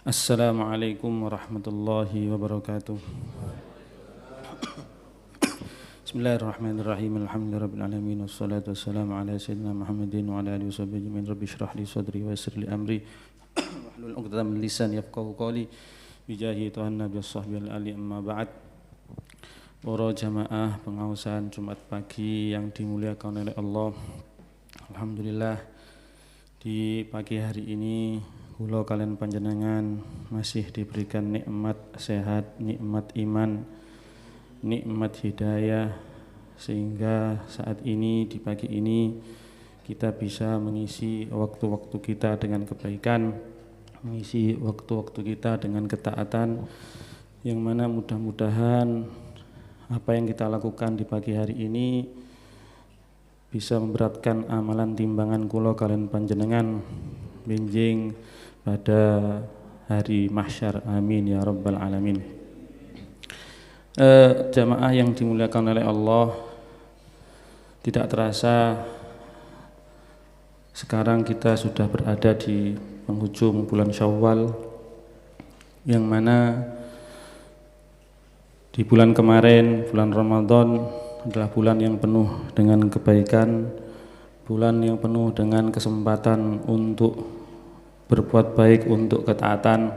Assalamualaikum warahmatullahi wabarakatuh. Bismillahirrahmanirrahim. Alhamdulillahirabbil alamin wassalatu wassalamu ala sayyidina Muhammadin wa ala alihi washabbihi ajmain. Rabbi shrah li sadri wa yassir li amri wahlul 'uqdatam min lisani yafqahu qawli bijahi tuhan nabi sahbihi ali amma ba'd. Para jamaah pengawasan Jumat pagi yang dimuliakan oleh Allah. Alhamdulillah di pagi hari ini kula kalian panjenengan masih diberikan nikmat sehat, nikmat iman, nikmat hidayah, sehingga saat ini di pagi ini kita bisa mengisi waktu-waktu kita dengan kebaikan, mengisi waktu-waktu kita dengan ketaatan, yang mana mudah-mudahan apa yang kita lakukan di pagi hari ini bisa memberatkan amalan timbangan kula kalian panjenengan benjing pada hari mahsyar. Amin ya rabbal alamin. Jamaah yang dimuliakan oleh Allah, tidak terasa sekarang kita sudah berada di penghujung bulan Syawal, yang mana di bulan kemarin, bulan Ramadan adalah bulan yang penuh dengan kebaikan, bulan yang penuh dengan kesempatan untuk berbuat baik, untuk ketaatan.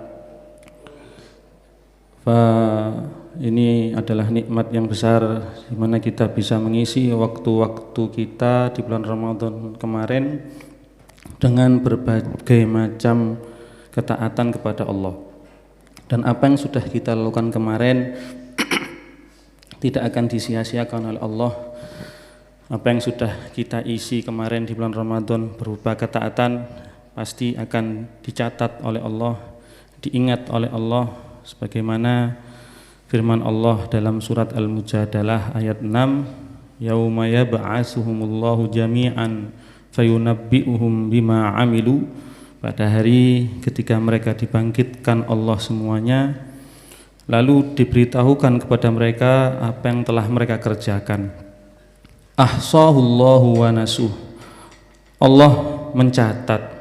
Ini adalah nikmat yang besar di mana kita bisa mengisi waktu-waktu kita di bulan Ramadan kemarin dengan berbagai macam ketaatan kepada Allah. Dan apa yang sudah kita lakukan kemarin tidak akan disia-siakan oleh Allah. Apa yang sudah kita isi kemarin di bulan Ramadan berupa ketaatan pasti akan dicatat oleh Allah, diingat oleh Allah, sebagaimana firman Allah dalam surat Al-Mujadalah ayat 6, yauma yab'atsuhumullahu jami'an fayunabbi'uhum bima 'amilu, pada hari ketika mereka dibangkitkan Allah semuanya, lalu diberitahukan kepada mereka apa yang telah mereka kerjakan. Ahsahullahu wa nasuh, Allah mencatat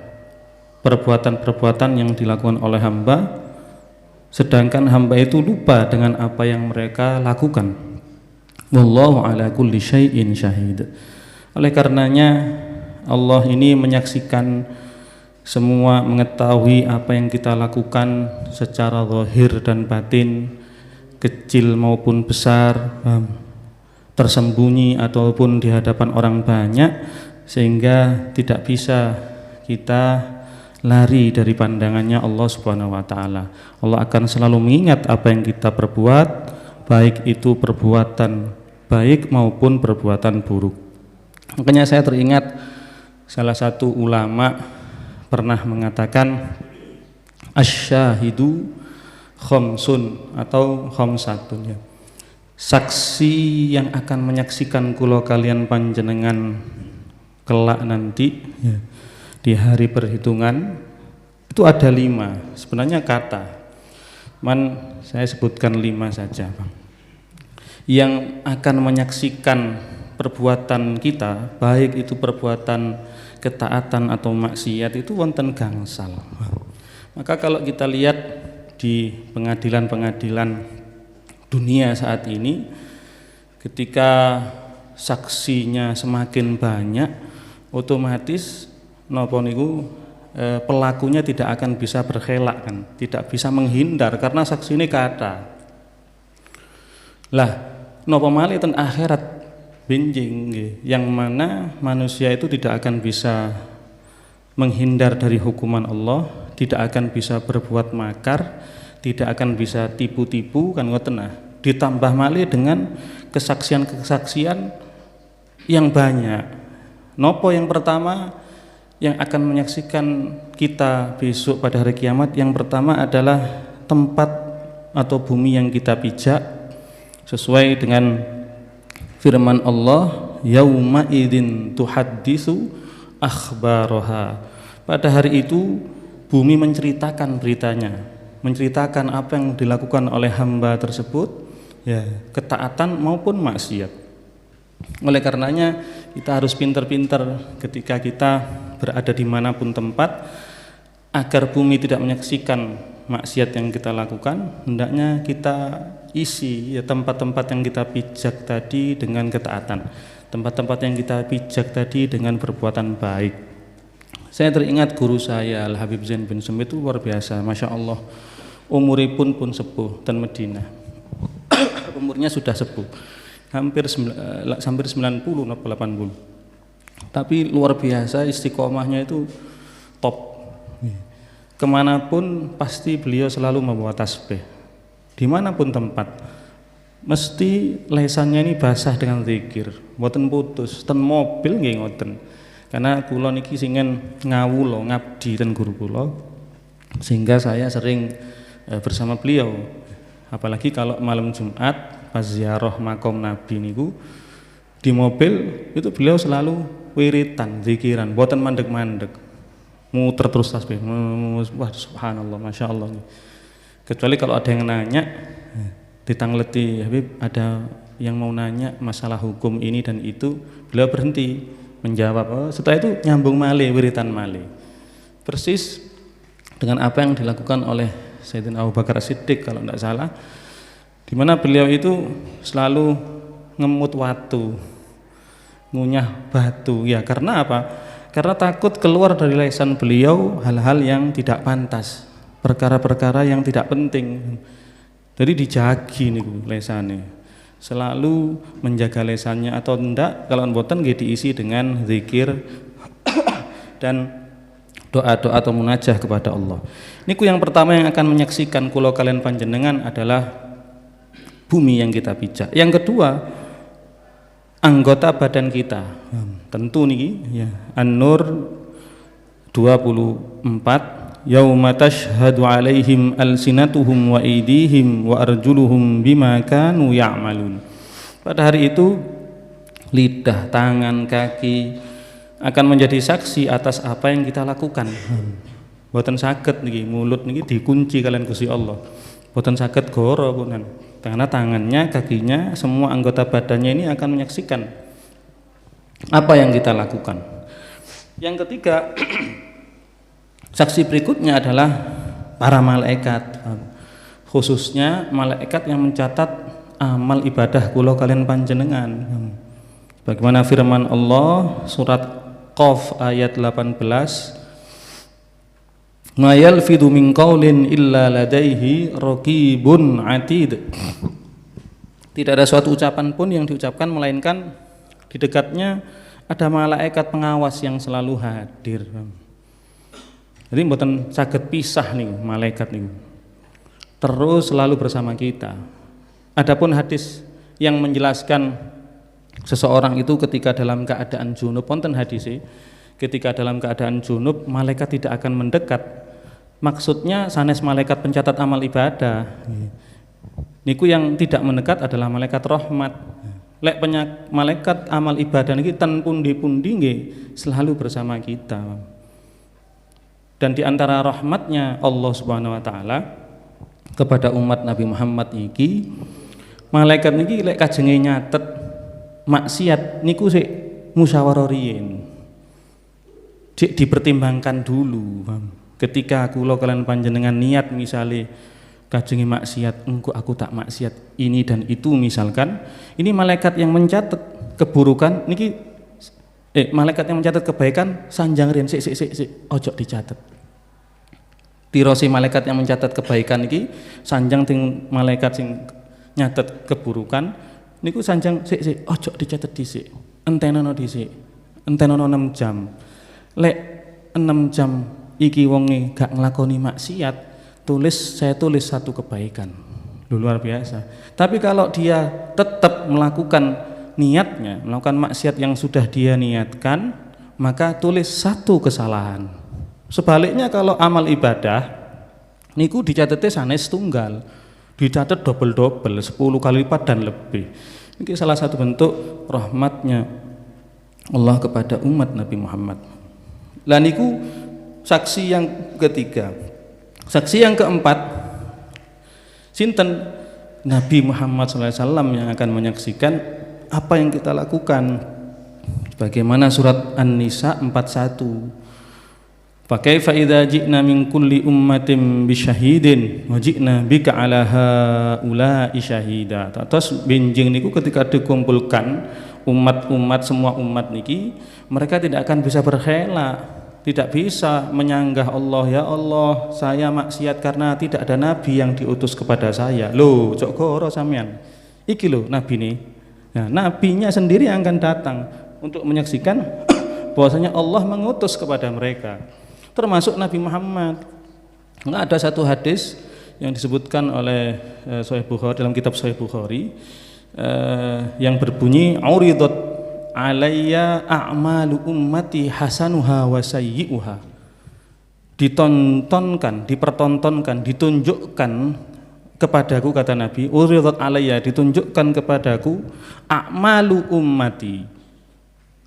perbuatan-perbuatan yang dilakukan oleh hamba, sedangkan hamba itu lupa dengan apa yang mereka lakukan. Wallahu ala kulli syai'in syahid. Oleh karenanya Allah ini menyaksikan semua, mengetahui apa yang kita lakukan secara zahir dan batin, kecil maupun besar, tersembunyi ataupun di hadapan orang banyak, sehingga tidak bisa kita lari dari pandangannya Allah Subhanahu wa taala. Allah akan selalu mengingat apa yang kita perbuat, baik itu perbuatan baik maupun perbuatan buruk. Makanya saya teringat salah satu ulama pernah mengatakan, asyahidu khamsun atau khamsatun, ya. Saksi yang akan menyaksikan kula kalian panjenengan kelak nanti, ya, di hari perhitungan itu ada 5 sebenarnya kata, saya sebutkan 5 saja, Bang, yang akan menyaksikan perbuatan kita, baik itu perbuatan ketaatan atau maksiat, itu wonten gangsal. Maka kalau kita lihat di pengadilan-pengadilan dunia saat ini, ketika saksinya semakin banyak, otomatis napa niku pelakunya tidak akan bisa berkelak, kan, tidak bisa menghindar karena saksi ini kata. Lah napa malih ten akhirat benjing, yang mana manusia itu tidak akan bisa menghindar dari hukuman Allah, tidak akan bisa berbuat makar, tidak akan bisa tipu-tipu, kan ngoten. Nah, ditambah malih dengan kesaksian-kesaksian yang banyak. Nopo yang pertama yang akan menyaksikan kita besok pada hari kiamat, yang pertama adalah tempat atau bumi yang kita pijak, sesuai dengan firman Allah, yauma idzin tuhaddisu akhbaraha. Pada hari itu bumi menceritakan beritanya, menceritakan apa yang dilakukan oleh hamba tersebut, ya, ketaatan maupun maksiat. Oleh karenanya kita harus pintar-pintar ketika kita berada dimanapun tempat, agar bumi tidak menyaksikan maksiat yang kita lakukan, hendaknya kita isi ya tempat-tempat yang kita pijak tadi dengan ketaatan, tempat-tempat yang kita pijak tadi dengan perbuatan baik. Saya teringat guru saya Al Habib Zain bin Sum itu luar biasa, masya Allah, umuripun pun sepuh dan Medina. Umurnya sudah sepuh, hampir 90 atau 80. Tapi luar biasa istiqomahnya itu top. Kemanapun pasti beliau selalu membawa tasbih. Dimanapun tempat, mesti lesannya ini basah dengan zikir, mboten putus. Ten mobil nggih ngoten. Karena kula niki singen ngawula ngabdi ten guru kula, sehingga saya sering bersama beliau. Apalagi kalau malam Jumat pas ziarah makom Nabi niku di mobil itu beliau selalu wiritan zikiran, mboten mandek-mandek. Muter terus tasbih. Wah, subhanallah, masya Allah. Kecuali kalau ada yang nanya, ditangleti, Habib ada yang mau nanya masalah hukum ini dan itu, beliau berhenti menjawab. Setelah itu nyambung malih, wiritan malih. Persis dengan apa yang dilakukan oleh Sayyidina Abu Bakar Siddiq kalau tidak salah, di mana beliau itu selalu ngemut watu, ngunyah batu. Ya karena apa? Karena takut keluar dari lisan beliau hal-hal yang tidak pantas, perkara-perkara yang tidak penting. Jadi dijagi nih lesannya, selalu menjaga lesannya, atau enggak kalau mboten nggih diisi dengan zikir dan doa-doa atau munajah kepada Allah. Niku yang pertama yang akan menyaksikan kula kalian panjenengan adalah bumi yang kita pijak. Yang kedua, anggota badan kita. Tentu niki ya. An-Nur 24, yauma tashhadu alaihim alsinatuhum wa aydihim wa arjuluhum bima kanu ya'malun. Pada hari itu lidah, tangan, kaki akan menjadi saksi atas apa yang kita lakukan. Boten saged niki mulut niki dikunci kalian Gusti Allah. Boten saged goro punan. Karena tangannya, kakinya, semua anggota badannya ini akan menyaksikan apa yang kita lakukan. Yang ketiga, saksi berikutnya adalah para malaikat, khususnya malaikat yang mencatat amal ibadah kula kalian panjenengan. Bagaimana firman Allah surat Qaf ayat 18, ma yalfidu min qaulin illa ladaihi raqibun atid. Tidak ada suatu ucapan pun yang diucapkan melainkan di dekatnya ada malaikat pengawas yang selalu hadir. Jadi mboten saged pisah nih malaikat nih, terus selalu bersama kita. Adapun hadis yang menjelaskan seseorang itu ketika dalam keadaan junub, wonten hadis ketika dalam keadaan junub malaikat tidak akan mendekat. Maksudnya sanes malaikat pencatat amal ibadah. Niku yang tidak mendekat adalah malaikat rahmat. Lek malaikat amal ibadah niki ten pundi-pundi nggih selalu bersama kita. Dan di antara rahmatnya Allah Subhanahu wa taala kepada umat Nabi Muhammad iki, malaikat niki lek kajenge nyatet maksiat niku sik musyawarah riyin. Dik dipertimbangkan dulu. Ketika kula kalian panjenengan niat misalnya kajengi maksiat, engko aku tak maksiat ini dan itu misalkan, ini malaikat yang mencatat keburukan niki malaikat yang mencatat kebaikan sanjang riyen sik ojo dicatat. Tirosi malaikat yang mencatat kebaikan niki sanjang ting malaikat sing nyatet keburukan niku sanjang sik ojo dicatat dhisik. Entenono dhisik. Entenono 6 jam. Lek 6 jam iki wonge gak nglakoni maksiat, saya tulis 1 kebaikan. Luar biasa. Tapi kalau dia tetap melakukan niatnya, melakukan maksiat yang sudah dia niatkan, maka tulis 1 kesalahan. Sebaliknya kalau amal ibadah niku dicatatnya sanes tunggal, dicatat double 10 kali lipat dan lebih. Ini salah satu bentuk rahmatnya Allah kepada umat Nabi Muhammad. Lah niku saksi yang ketiga. Saksi yang keempat, sinten Nabi Muhammad SAW yang akan menyaksikan apa yang kita lakukan. Bagaimana surat An-Nisa 41, Fa kaifa idza ji'na min kulli ummatin bisyahidin wa ji'na bika 'ala haula'i syahida. Terus benjing niku ketika dikumpulkan umat-umat, semua umat niki, mereka tidak akan bisa berkhela, tidak bisa menyanggah Allah, ya Allah saya maksiat karena tidak ada nabi yang diutus kepada saya. Loh, cok goro sampean. Iki loh nabi nih. Nah, nabinya sendiri yang akan datang untuk menyaksikan bahwasanya Allah mengutus kepada mereka. Termasuk Nabi Muhammad. Nah, ada satu hadis yang disebutkan oleh Sahih Bukhari, dalam kitab Sahih Bukhari, yang berbunyi uridat alayya a'malu ummati hasanuha wa sayyi'uha. Ditontonkan, dipertontonkan, ditunjukkan kepadaku, kata Nabi, uridat alayya, ditunjukkan kepadaku a'malu ummati,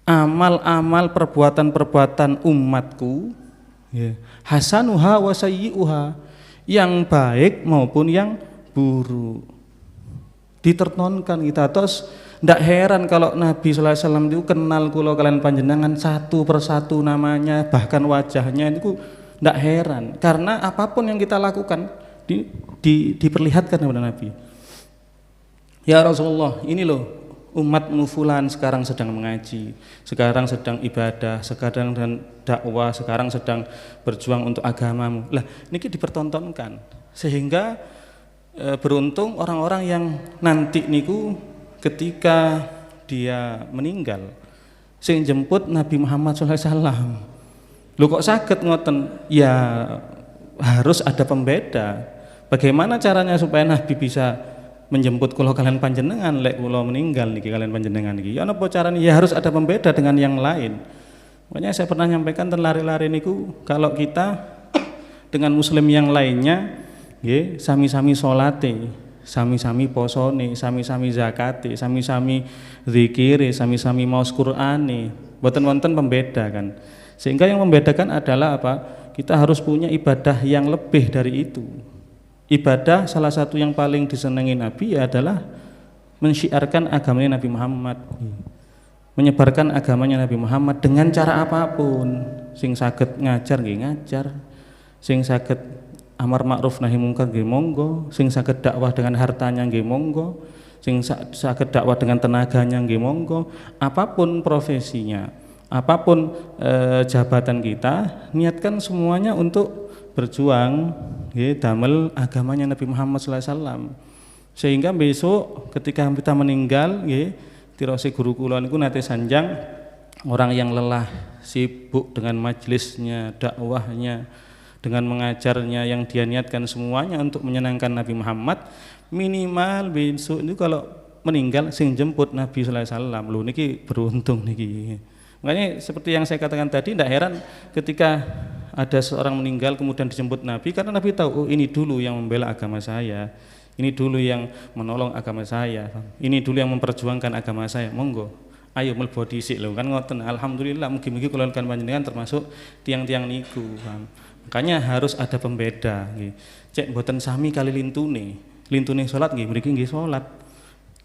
amal-amal perbuatan-perbuatan umatku, hasanuha wa sayyi'uha, yang baik maupun yang buruk, ditontonkan kita. Terus ndak heran kalau Nabi sallallahu alaihi wasallam itu kenal kula kalian panjenengan satu persatu namanya, bahkan wajahnya itu ndak heran, karena apapun yang kita lakukan diperlihatkan kepada Nabi. Ya Rasulullah, ini loh umatmu fulan sekarang sedang mengaji, sekarang sedang ibadah, sekarang dan dakwah, sekarang sedang berjuang untuk agamamu. Lah niki dipertontonkan, sehingga beruntung orang-orang yang nanti niku ketika dia meninggal sing jemput Nabi Muhammad SAW. Lu kok sakit ngoten? Ya harus ada pembeda. Bagaimana caranya supaya Nabi bisa menjemput kula kalian panjenengan lek kula meninggal niki kalian panjenengan niki? Ya napa carane? Ya harus ada pembeda dengan yang lain. Makanya saya pernah nyampaikan lari-lari niku, kalau kita dengan muslim yang lainnya nggih sami-sami salate, sami-sami posone, sami-sami zakate, sami-sami zikire, sami-sami maos Qur'ane, mboten wonten pembeda kan. Sehingga yang membedakan adalah apa? Kita harus punya ibadah yang lebih dari itu. Ibadah salah satu yang paling disenangi Nabi adalah mensyiarkan agamanya Nabi Muhammad, menyebarkan agamanya Nabi Muhammad dengan cara apapun. Sing saged ngajar nggih ngajar, sing saged amar ma'ruf nahi mungkar nggih monggo, sing saged dakwah dengan hartanya nggih monggo, sing saged dakwah dengan tenaganya nggih monggo. Apapun profesinya, apapun jabatan kita, niatkan semuanya untuk berjuang damel agamanya Nabi Muhammad SAW, sehingga besok ketika kita meninggal tirose guru kula niku nate sanjang, orang yang lelah sibuk dengan majelisnya, dakwahnya, dengan mengajarnya, yang dia niatkan semuanya untuk menyenangkan Nabi Muhammad, minimal besok itu kalau meninggal sing jemput Nabi SAW. Lho niki beruntung niki. Makanya seperti yang saya katakan tadi, tidak heran ketika ada seorang meninggal kemudian dijemput Nabi, karena Nabi tahu, oh ini dulu yang membela agama saya, ini dulu yang menolong agama saya, ini dulu yang memperjuangkan agama saya, monggo ayo mlebu dhisik lho kan ngoten. Alhamdulillah, mugi-mugi kula kan panjenengan termasuk tiang-tiang niku. Makanya harus ada pembeda nggih. Cek mboten sami kali lintune salat nggih mriki nggih salat,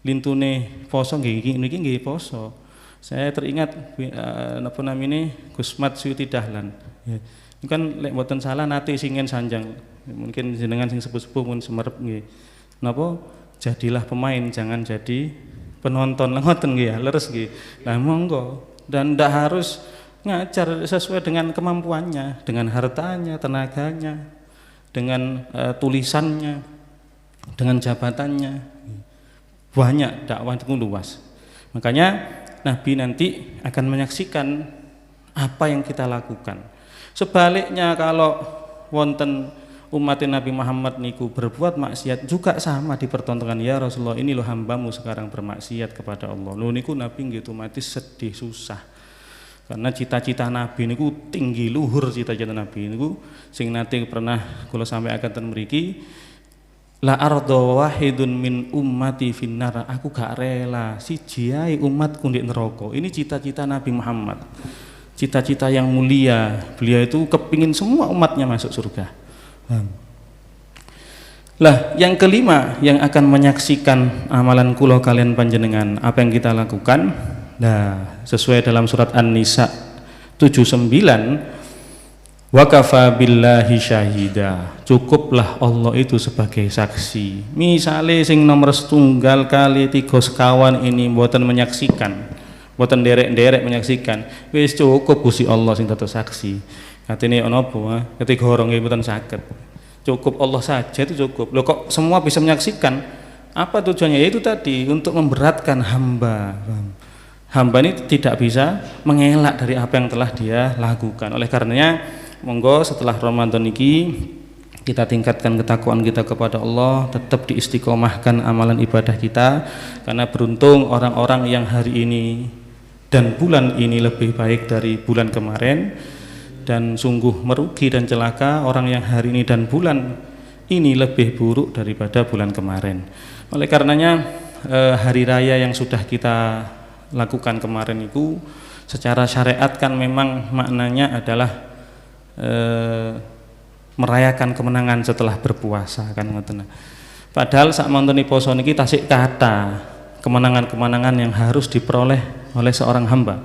lintune poso nggih niki nggih poso. Saya teringat napa namine Gusmat Suyuti Dahlan. Ya. Ini kan lek mboten salah nate singen sanjang. Mungkin jenengan sing sepuh-sepuh pun semerep nggih. Napa jadilah pemain jangan jadi penonton, ngoten nggih ya, leres nggih. Lah monggo, dan ndak harus ngajar sesuai dengan kemampuannya, dengan hartanya, tenaganya, dengan tulisannya, dengan jabatannya. Banyak dakwah itu luas. Makanya Nabi nanti akan menyaksikan apa yang kita lakukan. Sebaliknya kalau wonten umat Nabi Muhammad niku berbuat maksiat juga sama dipertontonkan. Ya Rasulullah, ini loh hambamu sekarang bermaksiat kepada Allah. Loh niku Nabi gitu mati sedih susah. Karena cita-cita Nabi niku tinggi luhur, cita-cita Nabi niku sing nate pernah kula sampaikan ten mriki, la ardo wahidun min ummati finnar, aku gak rela siji ae umatku ndek neraka. Ini cita-cita Nabi Muhammad, cita-cita yang mulia. Beliau itu kepingin semua umatnya masuk surga. Lah yang kelima yang akan menyaksikan amalan kula kalian panjenengan, apa yang kita lakukan. Nah sesuai dalam surat An-Nisa 79, Wa kafa billahi syahida, cukuplah Allah itu sebagai saksi. Misale sing nomor setunggal kali 3 sekawan ini mboten menyaksikan, mboten derek-derek menyaksikan, wis cukup Gusti Allah sing dados saksi. Katene ana apa? Ketika orang mboten saged. Cukup Allah saja itu cukup. Loh kok semua bisa menyaksikan? Apa tujuannya? Yaitu tadi untuk memberatkan hamba. Hamba ini tidak bisa mengelak dari apa yang telah dia lakukan. Oleh karenanya monggo setelah Ramadan ini kita tingkatkan ketakwaan kita kepada Allah, tetap diistiqomahkan amalan ibadah kita, karena beruntung orang-orang yang hari ini dan bulan ini lebih baik dari bulan kemarin, dan sungguh merugi dan celaka orang yang hari ini dan bulan ini lebih buruk daripada bulan kemarin. Oleh karenanya hari raya yang sudah kita lakukan kemarin itu secara syariat kan memang maknanya adalah merayakan kemenangan setelah berpuasa kan ngoten. Padahal sak mantune poso niki tasik kata kemenangan-kemenangan yang harus diperoleh oleh seorang hamba.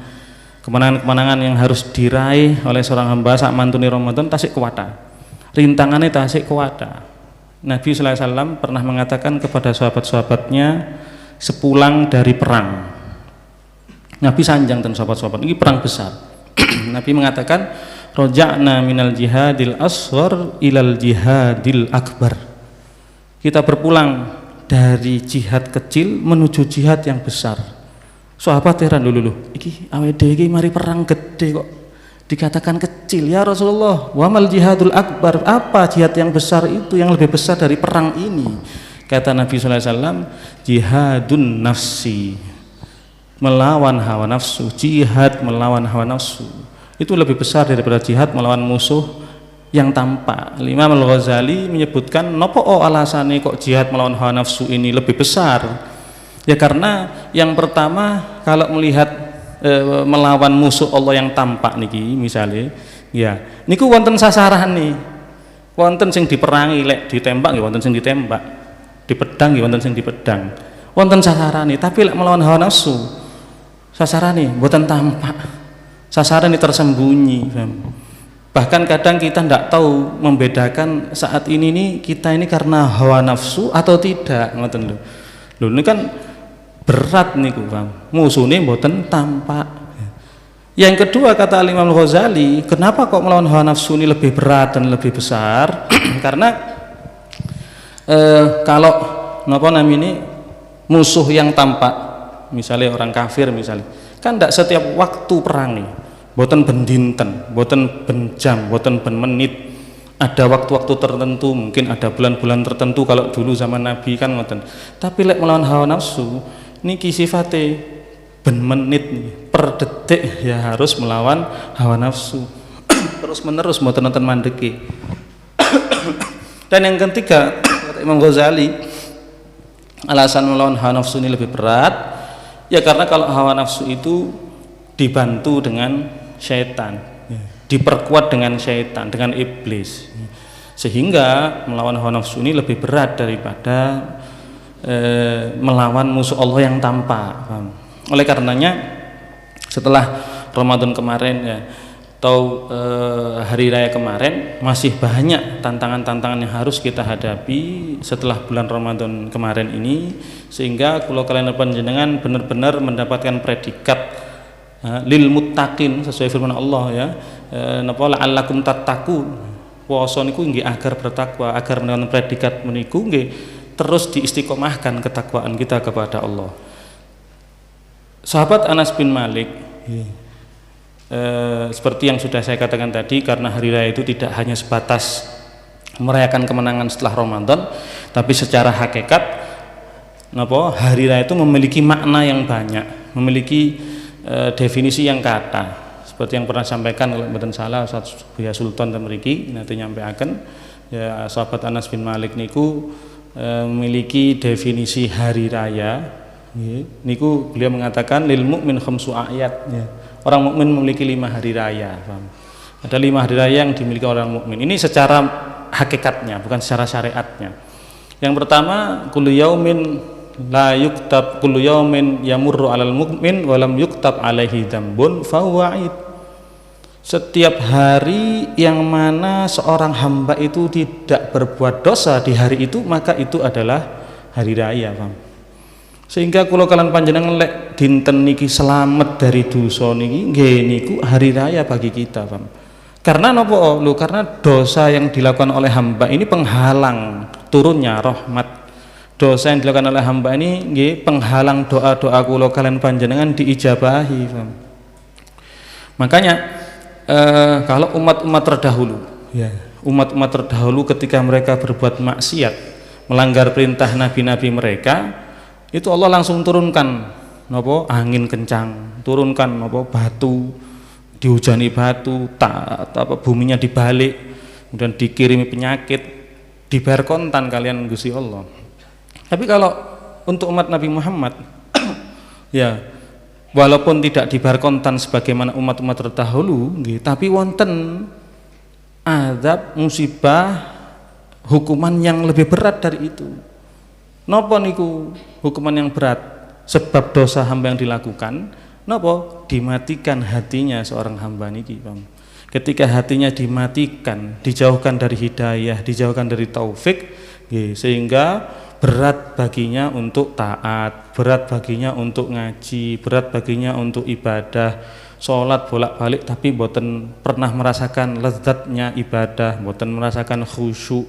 Kemenangan-kemenangan yang harus diraih oleh seorang hamba sak mantune Ramadan tasik kuwata. Rintangannya tasik kuwata. Nabi sallallahu alaihi wasallam pernah mengatakan kepada sahabat-sahabatnya sepulang dari perang. Nabi sanjang dan sahabat-sahabat ini perang besar. Nabi mengatakan roja'na minal jihadil asghar ilal jihadil akbar. Kita berpulang dari jihad kecil menuju jihad yang besar. Sahabat heran dulu, iki awake dhewe iki mari perang gede kok dikatakan kecil ya Rasulullah. Wa mal jihadul akbar, apa jihad yang besar itu yang lebih besar dari perang ini? Kata Nabi sallallahu alaihi wasallam, jihadun nafsi, melawan hawa nafsu. Jihad melawan hawa nafsu itu lebih besar daripada jihad melawan musuh yang tampak. Imam Al-Ghazali menyebutkan nopo alasane kok jihad melawan hawa nafsu ini lebih besar. Ya karena yang pertama kalau melihat melawan musuh Allah yang tampak niki misalnya, ya niku wonten sasaran nih, wonten sing diperangi lek ditembak nggih wonten sing ditembak, dipedang nggih wonten sing dipedang, wonten sasaran nih. Tapi lek melawan hawa nafsu sasaran nih mboten tampak. Sasaran ini tersembunyi. Bahkan kadang kita tidak tahu membedakan saat ini nih kita ini karena hawa nafsu atau tidak. Ngoten lho. Lho ini kan berat niku, Bang. Musuhnya mboten tampak. Yang kedua kata Imam Al-Ghazali, kenapa kok melawan hawa nafsu ini lebih berat dan lebih besar? Karena kalau napa namanya musuh yang tampak, misalnya orang kafir misalnya, kan tidak setiap waktu perang nih. Boten bendinten, boten benjam, boten ben menit. Ada waktu-waktu tertentu, mungkin ada bulan-bulan tertentu kalau dulu zaman Nabi kan ngoten. Tapi lek melawan hawa nafsu niki sifate ben menit nih, per detik ya harus melawan hawa nafsu. Terus menerus mboten nonton mandeki. Dan yang ketiga kata Imam Ghazali, alasan melawan hawa nafsu ini lebih berat ya karena kalau hawa nafsu itu dibantu dengan syaitan, diperkuat dengan syaitan, dengan iblis, sehingga melawan hawa nafsu ini lebih berat daripada melawan musuh Allah yang tampak. Oleh karenanya setelah Ramadan kemarin ya, atau hari raya kemarin masih banyak tantangan-tantangan yang harus kita hadapi setelah bulan Ramadan kemarin ini, sehingga kalau kalian panjenengan benar-benar mendapatkan predikat lil muttaqin sesuai firman Allah ya, napa la'allakum tattaqun. Puasa niku nggih agar bertakwa, agar mendapatkan predikat meniku nggih terus diistiqomahkan ketakwaan kita kepada Allah. Sahabat Anas bin Malik seperti yang sudah saya katakan tadi, karena hari raya itu tidak hanya sebatas merayakan kemenangan setelah Ramadan, tapi secara hakikat napa hari raya itu memiliki makna yang banyak, memiliki definisi yang kata, seperti yang pernah sampaikan oleh mboten salah Ustaz Buya Sultan Temriki nanti nyampaikan ya, sahabat Anas bin Malik niku memiliki definisi hari raya niku beliau mengatakan lil mukmin khamsu ayat ya. Orang mukmin memiliki 5 hari raya, paham? Ada 5 hari raya yang dimiliki orang mukmin. Ini secara hakikatnya, bukan secara syariatnya. Yang pertama, kullu yaumin la yuktab, kullu yaumin yamurru alal mukmin wa lam yuktab alaihi dzambun fa huwa id. Setiap hari yang mana seorang hamba itu tidak berbuat dosa di hari itu, maka itu adalah hari raya, paham? Sehingga kula kalian panjenengan lek dinten niki selamat dari dosa niki nggih niku hari raya bagi kita, paham? Karena napa? Lho, karena dosa yang dilakukan oleh hamba ini penghalang turunnya rahmat. Dosa yang dilakukan oleh hamba ini nggih penghalang doa-doa kula kalian panjenengan diijabahi, paham? Makanya kalau umat-umat terdahulu, ya, umat-umat terdahulu ketika mereka berbuat maksiat, melanggar perintah nabi-nabi mereka, itu Allah langsung turunkan nopo angin kencang, turunkan nopo batu, dihujani batu, buminya dibalik, kemudian dikirimi penyakit, dibayar kontan kalian Gusti Allah. Tapi kalau untuk umat Nabi Muhammad, ya, walaupun tidak dibayar kontan sebagaimana umat-umat terdahulu, tapi wonten azab, musibah, hukuman yang lebih berat dari itu. Napa niku hukuman yang berat? Sebab dosa hamba yang dilakukan, napa? Dimatikan hatinya seorang hamba niki, Bang. Ketika hatinya dimatikan, dijauhkan dari hidayah, dijauhkan dari taufik, sehingga berat baginya untuk taat, berat baginya untuk ngaji, berat baginya untuk ibadah, sholat bolak-balik tapi boten pernah merasakan lezatnya ibadah, boten merasakan khusyuk,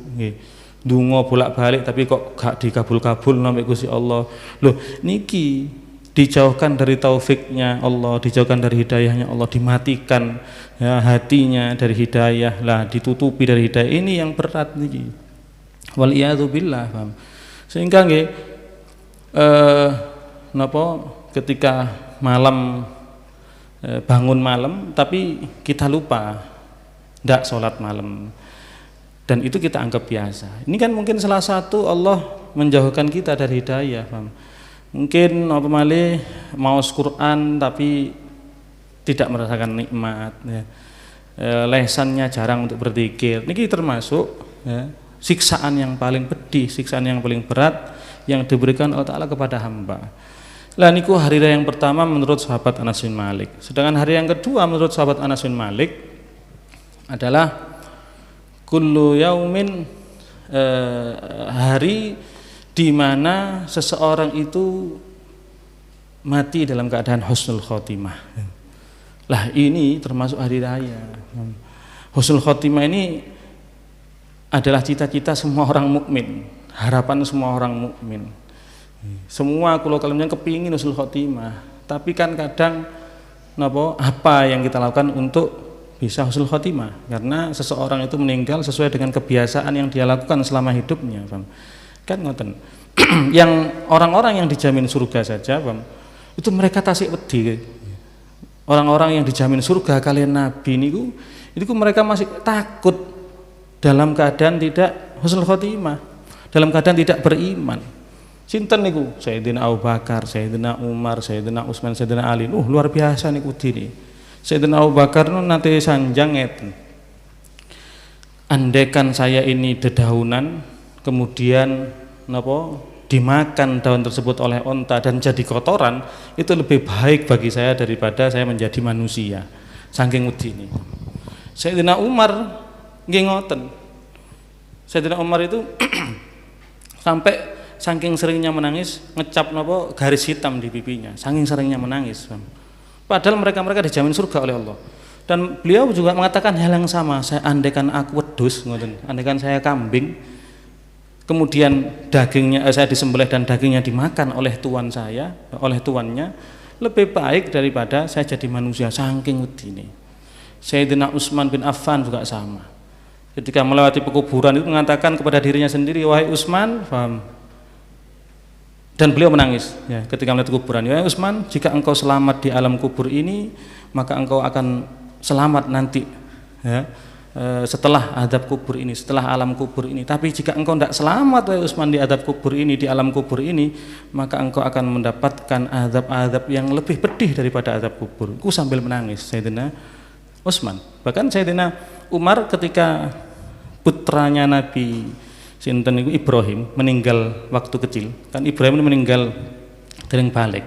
dungo bolak-balik tapi kok gak dikabul-kabul sampai Gusti Allah. Loh, niki dijauhkan dari taufiknya Allah, dijauhkan dari hidayahnya Allah, dimatikan ya hatinya dari hidayah, lah ditutupi dari hidayah, ini yang berat niki. Wal iyadzu billah, paham? Sehingga nggih napa ketika malam bangun malam tapi kita lupa ndak sholat malam dan itu kita anggap biasa. Ini kan mungkin salah satu Allah menjauhkan kita dari hidayah, paham? Mungkin apa malih maos Quran tapi tidak merasakan nikmat, ya. Lesannya jarang untuk berzikir. Niki termasuk ya, siksaan yang paling pedih, siksaan yang paling berat yang diberikan Allah Ta'ala kepada hamba. Lah niku hari raya yang pertama menurut sahabat Anas bin Malik. Sedangkan hari yang kedua menurut sahabat Anas bin Malik adalah kullu yaumin, hari di mana seseorang itu mati dalam keadaan husnul khotimah. Lah ini termasuk hari raya. Husnul khotimah ini adalah cita-cita semua orang mukmin, harapan semua orang mukmin. Semua kula kalian kepingin husnul khotimah, tapi kan kadang apa yang kita lakukan untuk bisa husnul khotimah? Karena seseorang itu meninggal sesuai dengan kebiasaan yang dia lakukan selama hidupnya, Bang. Kan ngoten. Yang orang-orang yang dijamin surga saja, Bang, itu mereka tasik wedi. Orang-orang yang dijamin surga kalian nabi niku, itu mereka masih takut dalam keadaan tidak husnul khotimah, dalam keadaan tidak beriman. Sinten niku? Sayyidina Abu Bakar, Sayyidina Umar, Sayyidina Utsman, Sayyidina Ali. Luar biasa niku dini. Sayyidina Abu Bakar nanti sanjang ngeten. Andaikan saya ini dedaunan, kemudian dimakan daun tersebut oleh onta dan jadi kotoran, itu lebih baik bagi saya daripada saya menjadi manusia. Saking wedine. Sayyidina Umar nggih ngoten. Sayyidina Umar itu sampai saking seringnya menangis ngecap garis hitam di pipinya, saking seringnya menangis. Padahal mereka dijamin surga oleh Allah. Dan beliau juga mengatakan hal yang sama. Saya andaikan aku wedhus, ngoten, andaikan saya kambing, kemudian dagingnya saya disembelih dan dagingnya dimakan oleh tuan saya, oleh tuannya, lebih baik daripada saya jadi manusia, saking wedine. Sayyidina Utsman bin Affan juga sama. Ketika melewati pekuburan itu mengatakan kepada dirinya sendiri, wahai Utsman, paham? Dan beliau menangis ya, ketika melihat kuburan. Ya Utsman, jika engkau selamat di alam kubur ini, maka engkau akan selamat nanti ya, setelah adab kubur ini, setelah alam kubur ini. Tapi jika engkau tidak selamat wahai Utsman di adab kubur ini, di alam kubur ini, maka engkau akan mendapatkan adab-adab yang lebih pedih daripada adab kubur. Ku sambil menangis Sayyidina Utsman. Bahkan Sayyidina Umar ketika putranya Nabi sinten niku Ibrahim meninggal waktu kecil, kan Ibrahim meninggal dereng balik.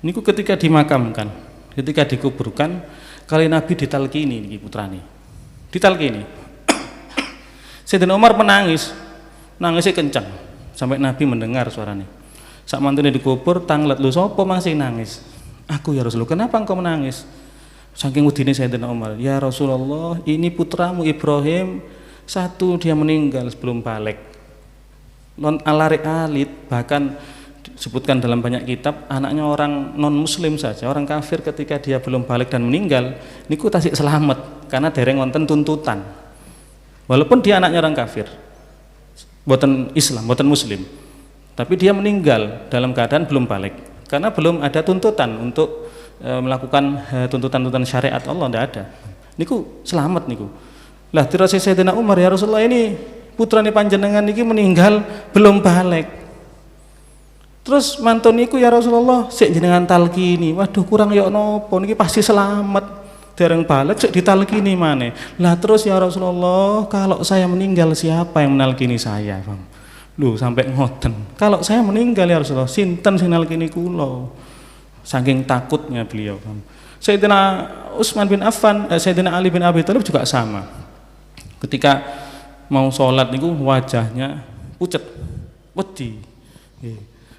Niku ketika dimakamkan, ketika dikuburkan, kali Nabi ditalkini niki putrane. Ditalkini. Sayyidina Umar menangis. Nangisnya kencang sampai Nabi mendengar suaranya. Sak mantune dikubur tanglet, "Lho sapa mang sing nangis?" "Aku ya Rasulullah." "Kenapa engkau menangis?" Saking udine Sayyidina Umar, "Ya Rasulullah, ini putramu Ibrahim, satu dia meninggal sebelum balik. Non alari alit, bahkan disebutkan dalam banyak kitab, anaknya orang non muslim saja, orang kafir ketika dia belum balik dan meninggal niku tasik selamat karena dereng wonten tuntutan. Walaupun dia anaknya orang kafir, buatan Islam, buatan muslim, tapi dia meninggal dalam keadaan belum balik karena belum ada tuntutan untuk melakukan tuntutan-tuntutan syariat Allah, tidak ada. Niku selamat niku. Lah tirase Sayyidina Umar, "Ya Rasulullah, ini putrane panjenengan niki meninggal belum balik." Terus mantun niku, "Ya Rasulullah, sik jenengan talkini." "Waduh, kurang ya napa niki pasti selamat. Dereng balik sik ditalkini maneh." "Lah terus ya Rasulullah, kalau saya meninggal siapa yang menalkini saya?" Bang. Loh, sampai ngoten. "Kalau saya meninggal ya Rasulullah, sinten sing nalkini kula?" Saking takutnya beliau. Bang. Sayyidina Utsman bin Affan, Sayyidina Ali bin Abi Thalib juga sama. Ketika mau sholat niku wajahnya pucet, wedi.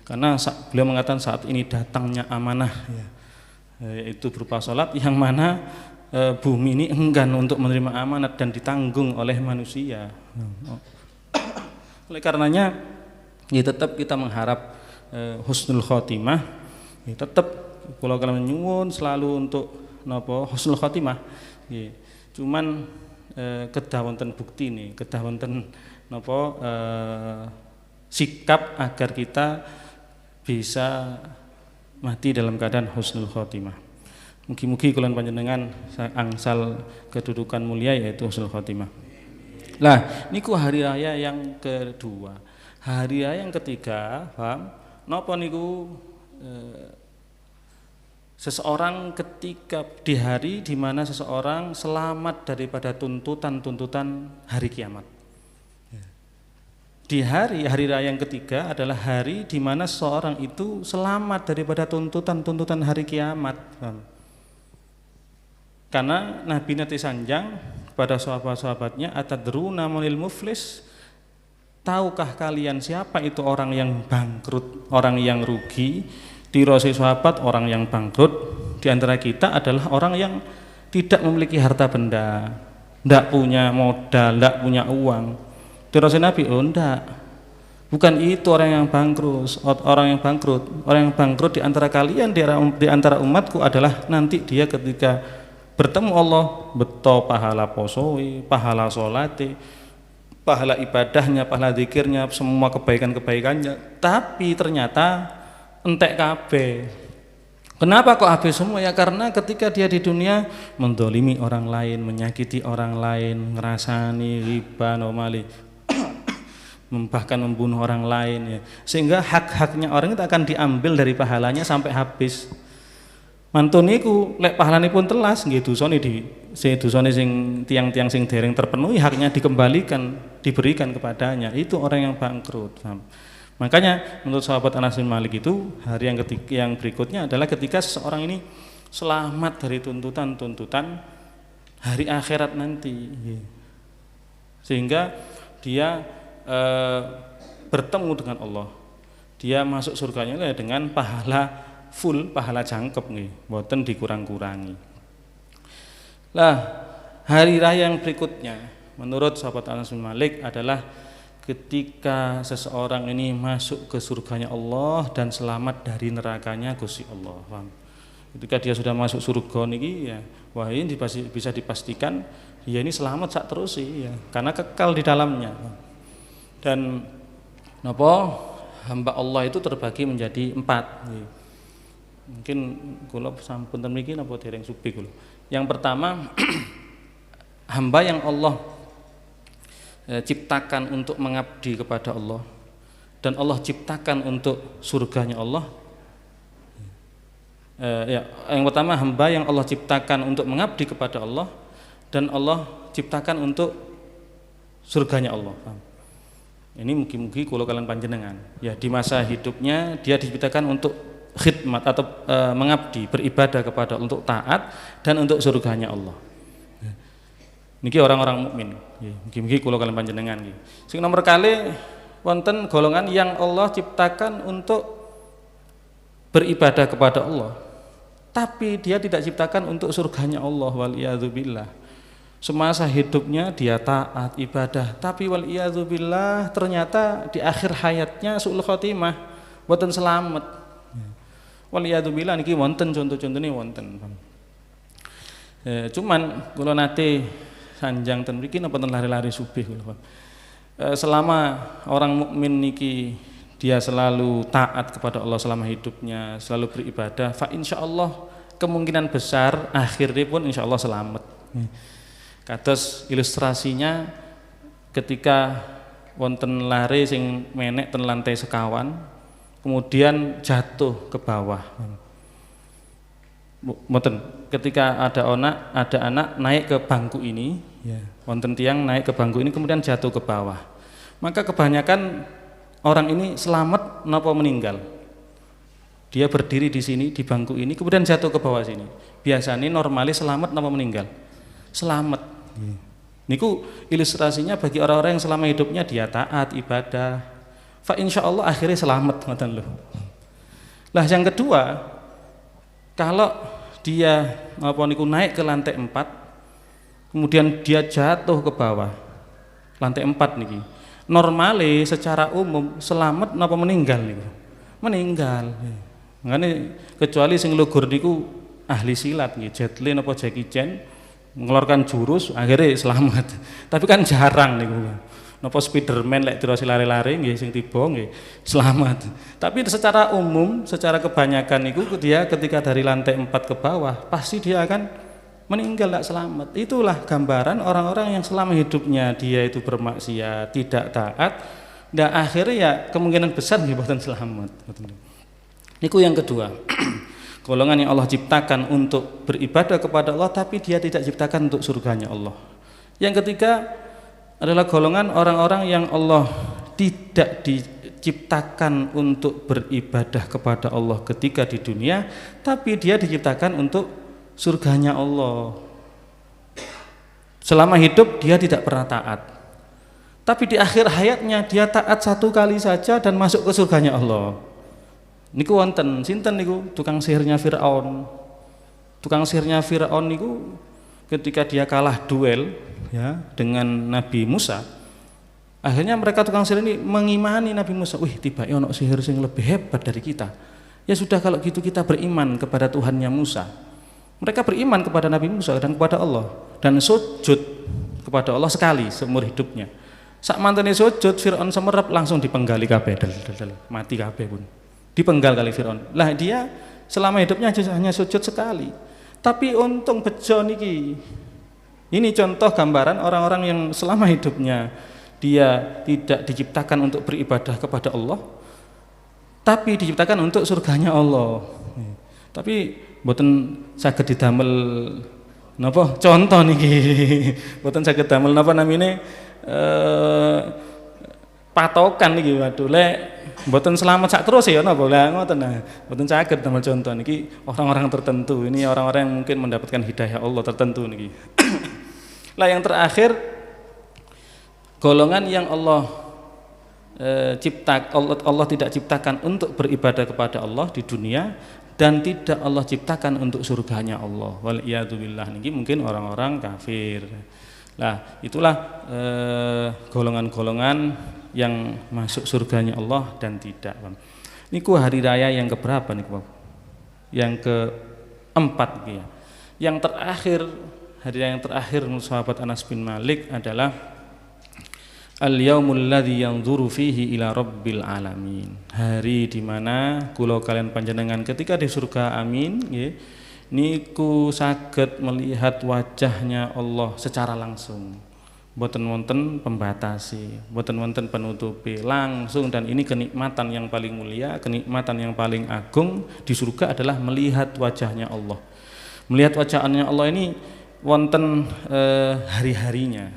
Karena beliau mengatakan saat ini datangnya amanah, yaitu berupa sholat yang mana bumi ini enggan untuk menerima amanat dan ditanggung oleh manusia. Oleh karenanya ya tetap kita mengharap husnul khotimah, ya tetap kalau kalian nyuwun selalu untuk napa husnul khotimah. Ya. Cuman kedah wonten bukti nih, kedah wonten napa sikap agar kita bisa mati dalam keadaan husnul khotimah. Mugi-mugi kalian panjenengan angsal kedudukan mulia yaitu husnul khotimah. Lah, niku hari raya yang kedua. Hari raya yang ketiga, paham? Napa niku seseorang ketika di hari di mana seseorang selamat daripada tuntutan-tuntutan hari kiamat. Di hari raya yang ketiga adalah hari di mana seseorang itu selamat daripada tuntutan-tuntutan hari kiamat. Karena Nabi Nati Sanjang kepada sahabat-sahabatnya, "Atadruna manil muflis?" Tahukah kalian siapa itu orang yang bangkrut, orang yang rugi? Dirose sahabat, orang yang bangkrut di antara kita adalah orang yang tidak memiliki harta benda, tidak punya modal, tidak punya uang. Dirose Nabi, "Oh enggak, bukan itu orang yang bangkrut. Orang yang bangkrut di antara kalian, di antara umatku adalah nanti dia ketika bertemu Allah, beto pahala posoi, pahala solati, pahala ibadahnya, pahala zikirnya, semua kebaikan-kebaikannya. Tapi ternyata entek kabeh." Kenapa kok habis semua? Ya karena ketika dia di dunia mendolimi orang lain, menyakiti orang lain, ngerasani riba, nomali, bahkan membunuh orang lain, ya. Sehingga hak-haknya orang itu akan diambil dari pahalanya sampai habis. Mantun niku lek pahalane pun telas nggih dosane dosane sing tiang-tiang sing dereng terpenuhi haknya dikembalikan, diberikan kepadanya. Itu orang yang bangkrut. Makanya menurut sahabat Anas bin Malik itu hari yang ketiga, yang berikutnya adalah ketika seseorang ini selamat dari tuntutan-tuntutan hari akhirat nanti. Sehingga dia bertemu dengan Allah, dia masuk surganya dengan pahala full, pahala jangkep nih, boten dikurang-kurangi. Lah hari raya yang berikutnya menurut sahabat Anas bin Malik adalah ketika seseorang ini masuk ke surganya Allah dan selamat dari nerakanya Gusti Allah. Paham? Ketika dia sudah masuk surga niki ya, wah ini bisa dipastikan dia ini selamat sak terus sih ya, karena kekal di dalamnya. Dan napa hamba Allah itu terbagi menjadi 4. Mungkin kula sampun ten mriki napa dereng subi kula. Yang pertama hamba yang Allah ciptakan untuk mengabdi kepada Allah dan Allah ciptakan untuk surganya Allah. Yang pertama hamba yang Allah ciptakan untuk mengabdi kepada Allah dan Allah ciptakan untuk surganya Allah. Ini mugi-mugi kula kalian panjenengan ya di masa hidupnya dia diciptakan untuk khidmat atau mengabdi, beribadah kepada untuk taat dan untuk surganya Allah. Niki orang-orang mukmin. Nggih kula kalian panjenengan nggih. Sing nomor kali wonten golongan yang Allah ciptakan untuk beribadah kepada Allah. Tapi dia tidak ciptakan untuk surganya Allah, waliyadzubillah. Semasa hidupnya dia taat ibadah, tapi waliyadzubillah ternyata di akhir hayatnya su'ul khotimah, boten selamat. Waliyadzubillah niki wonten contoh-contohnya wonten. Cuman kula nate sanjang ten mriki napa ten lari-lari subih kula. Selama orang mukmin niki dia selalu taat kepada Allah selama hidupnya, selalu beribadah, fa insyaallah kemungkinan besar akhirnya pun insyaallah selamat. Kados ilustrasinya ketika wonten lare sing menek ten lantai sekawan, kemudian jatuh ke bawah. Mboten, ketika ada anak naik ke bangku ini, wonten tiang naik ke bangku ini kemudian jatuh ke bawah. Maka kebanyakan orang ini selamat napa meninggal. Dia berdiri di sini di bangku ini kemudian jatuh ke bawah sini. Biasanya normalis selamat napa meninggal? Selamat. Niku ilustrasinya bagi orang-orang yang selama hidupnya dia taat ibadah, fa insyaallah akhirnya selamat ngoten lho. Lah yang kedua, kalau dia naik ke lantai 4 kemudian dia jatuh ke bawah lantai 4 niki, normale secara umum selamat napa meninggal niku? Meninggal. Makanya kecuali sing lugur niku ahli silat nggih, Jet Li napa Jackie Chan mengeluarkan jurus akhirnya selamat. Tapi kan jarang niku. Napa Spiderman lek terus lari-lari nggih sing tiba nggih selamat. Tapi secara umum, secara kebanyakan niku dia ketika dari lantai 4 ke bawah pasti dia akan meninggal tidak selamat. Itulah gambaran orang-orang yang selama hidupnya dia itu bermaksiat, tidak taat, dan akhirnya ya kemungkinan besar nggih boten selamat. Niku yang kedua. Golongan yang Allah ciptakan untuk beribadah kepada Allah tapi dia tidak ciptakan untuk surganya Allah. Yang ketiga adalah golongan orang-orang yang Allah tidak diciptakan untuk beribadah kepada Allah ketika di dunia, tapi dia diciptakan untuk surganya Allah. Selama hidup dia tidak pernah taat, tapi di akhir hayatnya dia taat 1 kali saja dan masuk ke surganya Allah. Niku wonten sinten niku tukang sihirnya Firaun. Tukang sihirnya Firaun niku ketika dia kalah duel ya dengan Nabi Musa, akhirnya mereka tukang sihir ini mengimani Nabi Musa. Wih, tiba ono sihir yang lebih hebat dari kita. Ya sudah kalau gitu kita beriman kepada Tuhannya Musa. Mereka beriman kepada Nabi Musa dan kepada Allah dan sujud kepada Allah sekali seumur hidupnya. Sak mantene sujud Firaun semerap langsung dipenggali kabeh, mati kabeh pun. Dipenggal kali Firaun. Lah dia selama hidupnya hanya sujud sekali. Tapi untung bejo niki. Ini contoh gambaran orang-orang yang selama hidupnya dia tidak diciptakan untuk beribadah kepada Allah, tapi diciptakan untuk surganya Allah. Tapi mboten saged didamel napa contoh niki. Mboten saged damel napa namine patokan niki. Waduh lek mboten selamat sak terus ya napa lha ngoten nah. Mboten saged damel contoh niki orang-orang tertentu. Ini orang-orang yang mungkin mendapatkan hidayah Allah tertentu niki. Lah yang terakhir golongan yang Allah Allah tidak ciptakan untuk beribadah kepada Allah di dunia dan tidak Allah ciptakan untuk surganya Allah. Waliyadzubillah niki mungkin orang-orang kafir. Lah itulah golongan-golongan yang masuk surganya Allah dan tidak. Niku hari raya yang keberapa niku? Yang keempat ya. Yang terakhir, hari raya yang terakhir menurut sahabat Anas bin Malik adalah al-yaumul ladzi yanzuru fihi ila rabbil alamin. Hari di mana kula kalian panjenengan ketika di surga amin nggih niku saged melihat wajahnya Allah secara langsung. Mboten wonten pembatasi, mboten wonten penutupi, langsung. Dan ini kenikmatan yang paling mulia, kenikmatan yang paling agung di surga adalah melihat wajahnya Allah. Melihat wajahnya Allah ini wonten hari-harinya.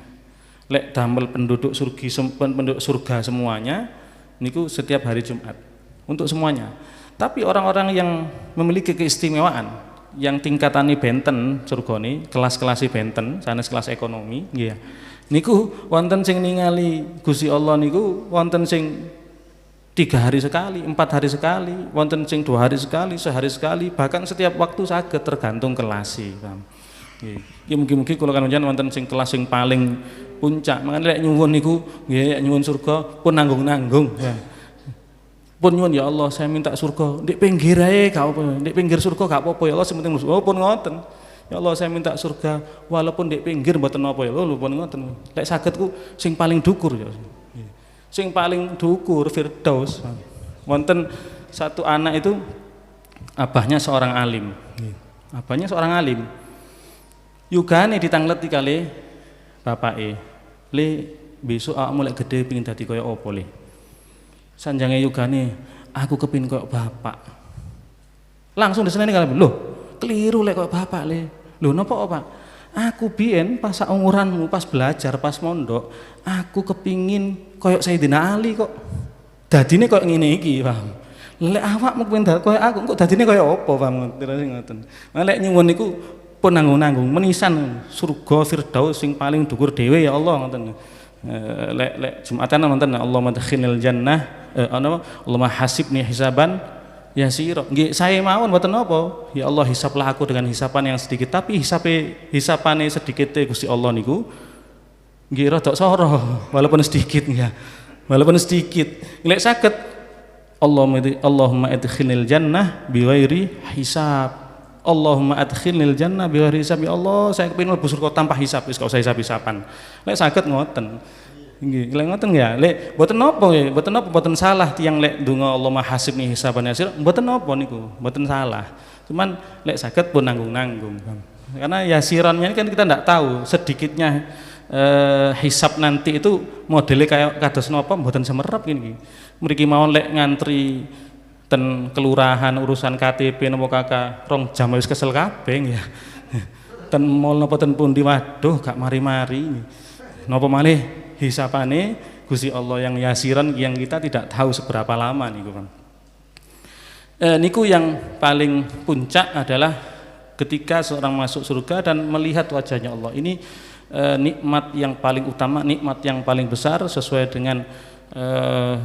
Lek damel penduduk surga semuanya niku setiap hari Jumat untuk semuanya. Tapi orang-orang yang memiliki keistimewaan, yang tingkatane benten surgane, kelas-kelas benten, sanes kelas ekonomi, nggih. Niku wonten sing ningali Gusti Allah niku wonten sing 3 hari sekali, 4 hari sekali, wonten sing 2 hari sekali, sehari sekali, bahkan setiap waktu saged tergantung kelas. Paham? Nggih. Mugi-mugi kula kanjenengan wonten sing kelas sing paling puncak. Mangane lek nyuwun niku nggih nyuwun surga pun nanggung-nanggung. Ya. Pun nyuwun ya Allah, saya minta surga ndek pinggir ae gak apa, ndek pinggir surga gak apa-apa ya Allah, sing penting surga. Oh pun ngoten. Ya Allah, saya minta surga walaupun ndek pinggir mboten apa ya Allah, pun ngoten. Lek saged ku sing paling dhukur ya. Sing paling dhukur Firdaus. Wonten satu anak itu abahnya seorang alim. Abahnya seorang alim. Yugane ditangleti kali bapake. Le besok awakmu lek gede pengin dadi kaya apa le? Sanjange yugane aku kepin kaya bapak. Langsung diseneni kali, lho, keliru lek kaya bapak le. Lho napa Pak? Aku biyen pas umuranmu, pas belajar, pas mondok, aku kepingin kaya Sayyidina Ali kok. Dadine kaya ngene iki, paham? Lek awakmu kepengin kaya aku, kok dadine kaya apa, paham? Terus ngoten. Lek nyuwun niku pun nanggung-nanggung menisan surga Firdaus sing paling dhuwur dhewe ya Allah ngoten. Lek Jumatan wonten Allahumma adkhilnil jannah Allahumma hasibni hisaban yasira. Nggih saya mawon mboten napa. Ya Allah hisablah aku dengan hisapan yang sedikit, tapi hisapane sedikit Gusti Allah niku nggih rada soro walaupun sedikit ya. Walaupun sedikit. Lek saged Allahumma adkhilnil jannah bighairi hisab. Allahumma adkhilnil jannah bighairi hisab. Ya Allah, saya kepengin mlebu surga tanpa hisab, wis gak usah hisab-hisaban. Lek saged ngoten. Nggih, lek ngoten ya, lek mboten napa nggih, mboten salah tiyang lek ndonga Allahumma hasibni hisaban yasir, mboten napa niku, mboten salah. Cuman lek saged pun nanggung-nanggung. Karena yasirannya kan kita ndak tahu sedikitnya hisab nanti itu modelnya kayak kados napa mboten semerep gini. Mriki mawon lek ngantri ten kelurahan urusan KTP napa kakak rong jam wis kesel kabeh ya. Ten mall napa ten pundi waduh gak mari-mari. Napa malih hisapane Gusti Allah yang yasiran yang kita tidak tahu seberapa lama niku kan. Niku yang paling puncak adalah ketika seorang masuk surga dan melihat wajahnya Allah. Ini nikmat yang paling utama, nikmat yang paling besar sesuai dengan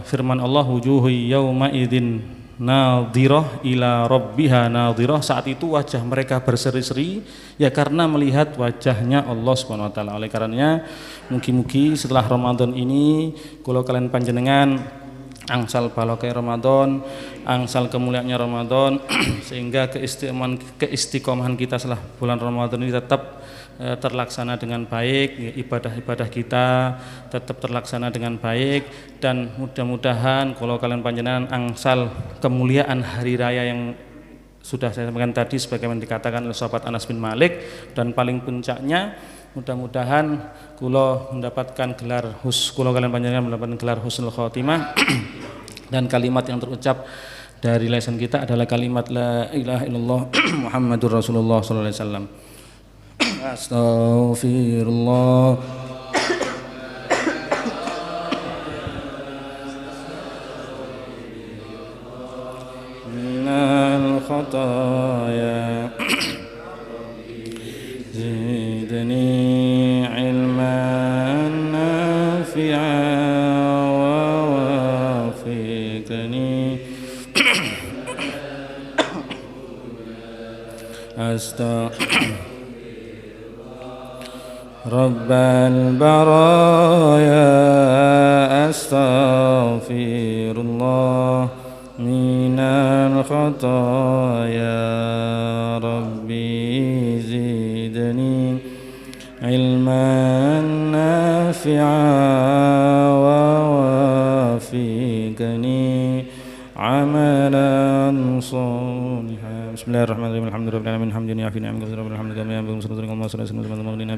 firman Allah wujuhu yauma idzin nadhirah ila rabbiha nadhirah. Saat itu wajah mereka berseri-seri ya karena melihat wajahnya Allah Subhanahu wa taala. Oleh karenanya mugi-mugi setelah Ramadan ini kula kalian panjenengan angsal balakai Ramadan, angsal kemuliaannya Ramadan sehingga keistiqomahan kita setelah bulan Ramadan ini tetap terlaksana dengan baik, ibadah-ibadah kita tetap terlaksana dengan baik, dan mudah-mudahan kalau kalian panjenengan angsal kemuliaan hari raya yang sudah saya sampaikan tadi sebagaimana dikatakan oleh sahabat Anas bin Malik, dan paling puncaknya mudah-mudahan kula mendapatkan gelar kula kalian panjenengan mendapatkan gelar husnul khotimah dan kalimat yang terucap dari lisan kita adalah kalimat la ilaha illallah Muhammadur Rasulullah sallallahu alaihi wasallam. Astaghfirullah minal khataya zidni ilman nafi'an wa wafiqni Rabbal baraya astaghfirullah minal khataya Rabbi zidni ilman nafi'an wa wafiqni amalan salihan. Bismillahirrahmanirrahim. Alhamdulillahirabbil alamin. Hamdan yafi ni'amaka wa rabbil hamdi kama yanbaghi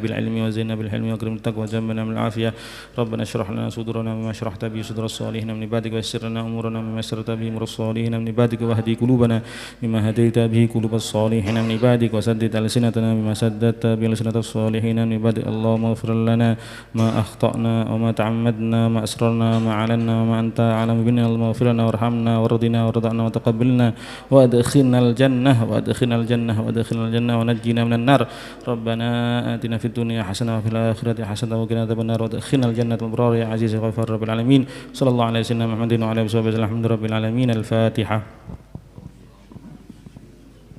bil ilmi wa zina bil hilmi wa akrim taqwa jammana bil afiyah. Rabbana shrah lana sudurana bima shrahta bi sudras salihin min ibadika wa yassir lana umurana bima yassarta bi umur salihin min ibadika wa hdi qulubana bima hadaita bihi qulubas salihin min ibadika wa saddid alsinatana bima saddatta bi alsinatas salihin min ibadika. Allahumma ighfir lana ma akhtana wa ma ta'ammadna ma asrarna ma alanna wa ma anta a'lamu bina. Allahumma ighfir lana warhamna warḍina warḍana wa taqabbalna wa adkhilna al-jannah wa najjina minan nar. Rabbana atina fid dunya hasanah wa fil akhirati hasanah wa qina adzabannar wa adkhilna al-jannata bil abrar ya aziz ya ghafar rabbil alamin. Sallallahu alaihi wasallam Muhammadin wa ala alihi wasallam. Alhamdulillahirabbil alamin. Al-Fatihah.